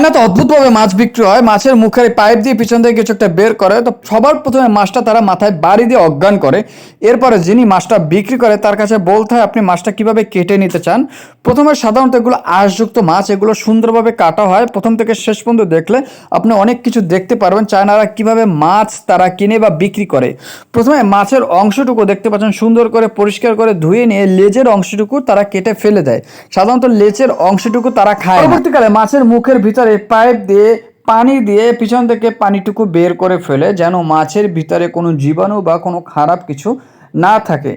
চায়নাতে অদ্ভুতভাবে মাছ বিক্রি হয়। মাছের মুখের পাইপ দিয়ে পিছন থেকে কিছু একটা বের করে, তো সবার প্রথমে মাছটা তারা মাথায় বাড়ি দিয়ে অজ্ঞান করে। এরপরে যিনি মাছটা বিক্রি করে তার কাছে বলতে হয় আপনি মাছটা কিভাবে কেটে নিতে চান। প্রথমে সাধারণত এগুলো আঁশযুক্ত মাছ, এগুলো সুন্দরভাবে কাটা হয়। প্রথম থেকে শেষ পর্যন্ত দেখলে আপনি অনেক কিছু দেখতে পারবেন চায়নারা কিভাবে মাছ তারা কিনে বা বিক্রি করে। প্রথমে মাছের অংশটুকু দেখতে পাচ্ছেন সুন্দর করে পরিষ্কার করে ধুয়ে নিয়ে লেজের অংশটুকু তারা কেটে ফেলে দেয়। সাধারণত লেজের অংশটুকু তারা খায় না। পরবর্তীকালে মাছের মুখের ভিতরে পাইপ দিয়ে পানি দিয়ে পিছন থেকে পানিটুকু বের করে ফেলে, যেন মাছের ভিতরে কোনো জীবাণু বা কোনো খারাপ কিছু না থাকে।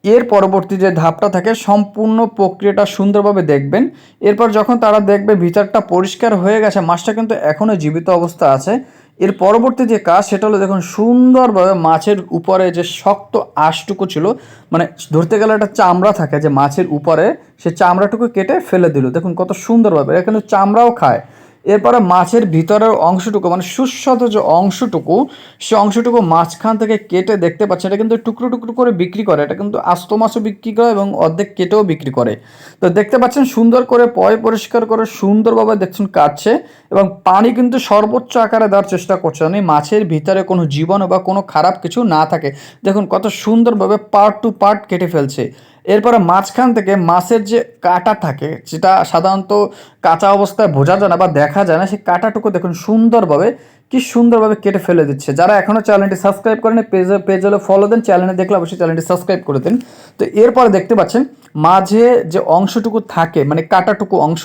এর পরবর্তী যে ধাপটা থাকে সম্পূর্ণ প্রক্রিয়াটা সুন্দরভাবে দেখবেন। এরপর যখন তারা দেখবে ভিতরটা পরিষ্কার হয়ে গেছে, মাছটা কিন্তু এখনও জীবিত অবস্থা আছে। এর পরবর্তী যে কাজ সেটা হলো দেখুন সুন্দরভাবে মাছের উপরে যে শক্ত আঁশটুকু ছিল, মানে ধরতে গেলে একটা চামড়া থাকে যে মাছের উপরে, সে চামড়াটুকু কেটে ফেলে দিল। দেখুন কত সুন্দরভাবে, এরা কিন্তু চামড়াও খায়। এরপরে মাছের ভিতরের অংশটুকু মানে সুস্বাদু যে অংশটুকু, সে অংশটুকু মাঝখান থেকে কেটে দেখতে পাচ্ছেন এটা কিন্তু টুকরো টুকরো করে বিক্রি করে। এটা কিন্তু আস্ত মাছও বিক্রি করে এবং অর্ধেক কেটেও বিক্রি করে। তো দেখতে পাচ্ছেন সুন্দর করে পরিষ্কার করে সুন্দরভাবে দেখছেন কাটছে এবং পানি কিন্তু সর্বোচ্চ আকারে দেওয়ার চেষ্টা করছে, মানে মাছের ভিতরে কোনো জীবাণু বা কোনো খারাপ কিছু না থাকে। দেখুন কত সুন্দরভাবে পার্ট টু পার্ট কেটে ফেলছে। এরপরে মাঝখান থেকে মাছের যে কাঁটা থাকে, যেটা সাধারণত কাঁচা অবস্থায় বোঝা যায় না বা দেখা যায় না, সেই কাঁটাটুকু দেখুন সুন্দরভাবে কি সুন্দরভাবে কেটে ফেলে দিচ্ছে। যারা এখনও চ্যানেলটি সাবস্ক্রাইব করেন পেজ হলে ফলো দেন, চ্যানেলে দেখলে অবশ্যই চ্যানেলটি সাবস্ক্রাইব করে দিন। তো এরপরে দেখতে পাচ্ছেন মাঝে যে অংশটুকু থাকে মানে কাঁটাটুকু অংশ,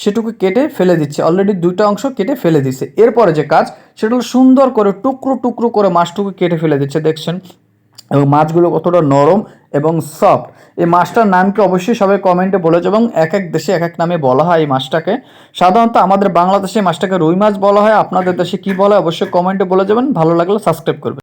সেটুকু কেটে ফেলে দিচ্ছে। অলরেডি দুইটা অংশ কেটে ফেলে দিচ্ছে। এরপরে যে কাজ সেটা হলো সুন্দর করে টুকরো টুকরো করে মাছটুকু কেটে ফেলে দিচ্ছে, দেখছেন। এবং মাছগুলো কতটা নরম এবং সফট। এই মাছটার নাম কি অবশ্যই সবাই কমেন্টে বলে যাবে, এবং এক এক দেশে এক এক নামে বলা হয় এই মাছটাকে। সাধারণত আমাদের বাংলাদেশে মাছটাকে রুই মাছ বলা হয়, আপনাদের দেশে কি বলা হয় অবশ্যই কমেন্টে বলে যাবেন। ভালো লাগলে সাবস্ক্রাইব করবেন।